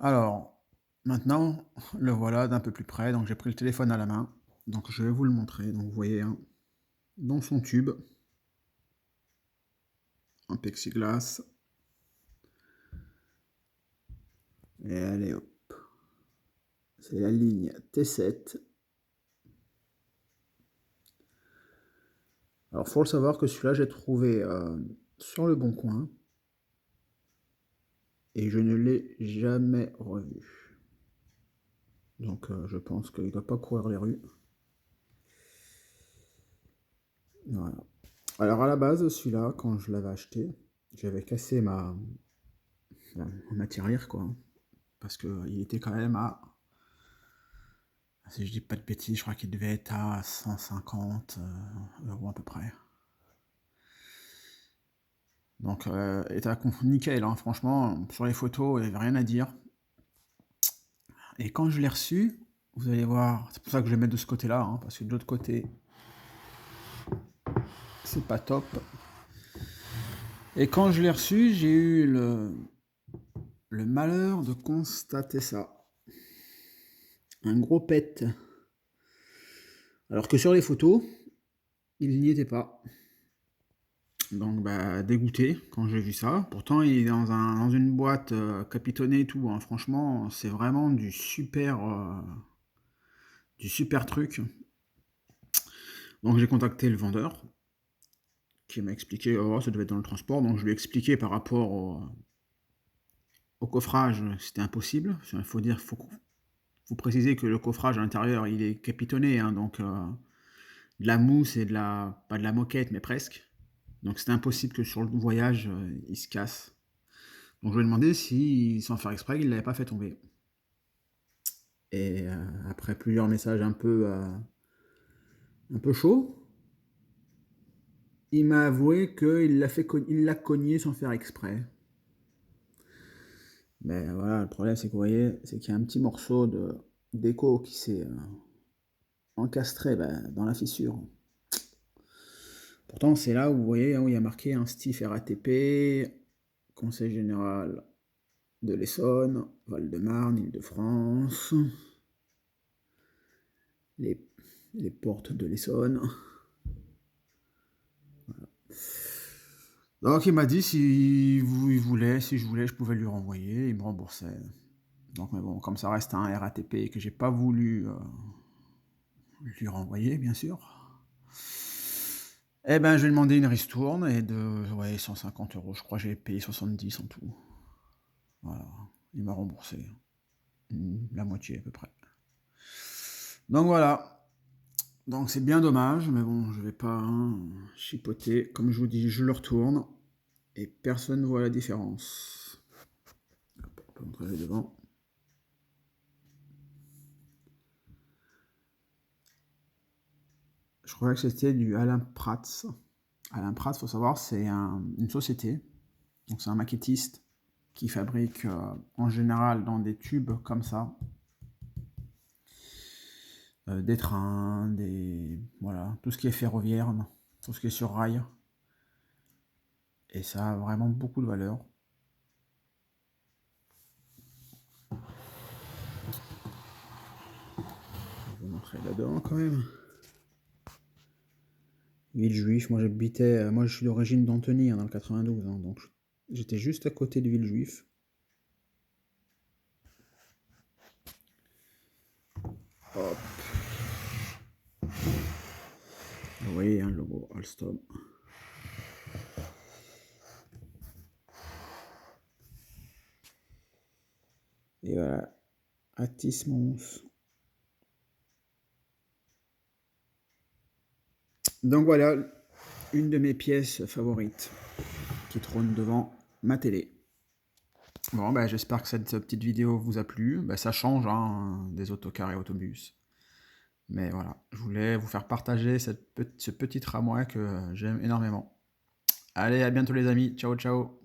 Alors, maintenant, le voilà d'un peu plus près, donc j'ai pris le téléphone à la main, donc je vais vous le montrer. Donc vous voyez, hein, dans son tube, en plexiglas, et allez hop, c'est la ligne T7. Alors faut le savoir que celui-là, j'ai trouvé, sur Le Bon Coin et je ne l'ai jamais revu. Donc je pense qu'il ne doit pas courir les rues. Voilà. Alors à la base, celui-là, quand je l'avais acheté, j'avais cassé ma tirelire, quoi, hein, parce qu'il était quand même à, si je dis pas de bêtises, je crois qu'il devait être à 150 € à peu près. Donc état nickel, hein, franchement, sur les photos, il y avait rien à dire. Et quand je l'ai reçu, vous allez voir, c'est pour ça que je vais le mettre de ce côté-là, hein, parce que de l'autre côté, c'est pas top. Et quand je l'ai reçu, j'ai eu le malheur de constater ça. Un gros pet. Alors que sur les photos, il n'y était pas. Donc bah, dégoûté quand j'ai vu ça. Pourtant il est dans une boîte, capitonnée et tout, hein. Franchement, c'est vraiment du super truc. Donc j'ai contacté le vendeur qui m'a expliqué: «Oh, ça devait être dans le transport», donc je lui ai expliqué par rapport au coffrage, c'était impossible. Il faut préciser que le coffrage à l'intérieur, il est capitonné, hein, donc de la mousse et de la pas de la moquette, mais presque. Donc c'était impossible que sur le voyage, il se casse. Donc je lui ai demandé si, sans faire exprès, il l'avait pas fait tomber. Et après plusieurs messages un peu chauds, il m'a avoué il l'a cogné sans faire exprès. Mais voilà, le problème, c'est que vous voyez, c'est qu'il y a un petit morceau de d'éco qui s'est, encastré, bah, dans la fissure. Pourtant, c'est là où vous voyez, hein, où il y a marqué, un Stif RATP, Conseil général de l'Essonne, Val-de-Marne, Île-de-France, les les portes de l'Essonne. Donc il m'a dit si je voulais, je pouvais lui renvoyer, il me remboursait. Donc mais bon, comme ça reste un RATP et que j'ai pas voulu, lui renvoyer bien sûr, eh ben, je lui ai demandé une ristourne et de, ouais, 150 €, je crois, j'ai payé 70 en tout. Voilà, il m'a remboursé, la moitié à peu près. Donc voilà, donc c'est bien dommage, mais bon, je vais pas, hein, chipoter. Comme je vous dis, je le retourne et personne ne voit la différence. Hop, on peut montrer devant. Je croyais que c'était du Alain Prats. Alain Prats, faut savoir, c'est une société, donc c'est un maquettiste qui fabrique, en général dans des tubes comme ça, des trains, voilà, tout ce qui est ferroviaire, tout ce qui est sur rail, et ça a vraiment beaucoup de valeur. Je vais vous montrer là-dedans quand même. Villejuif, moi je suis d'origine d'Antony, hein, dans le 92, hein, donc j'étais juste à côté de Villejuif. Hop. Vous voyez, hein, le logo Alstom. Et voilà, Atis Mons. Donc voilà, une de mes pièces favorites qui trône devant ma télé. Bon, bah, j'espère que cette petite vidéo vous a plu. Bah, ça change, hein, des autocars et autobus. Mais voilà, je voulais vous faire partager ce petit tramway que j'aime énormément. Allez, à bientôt les amis. Ciao, ciao.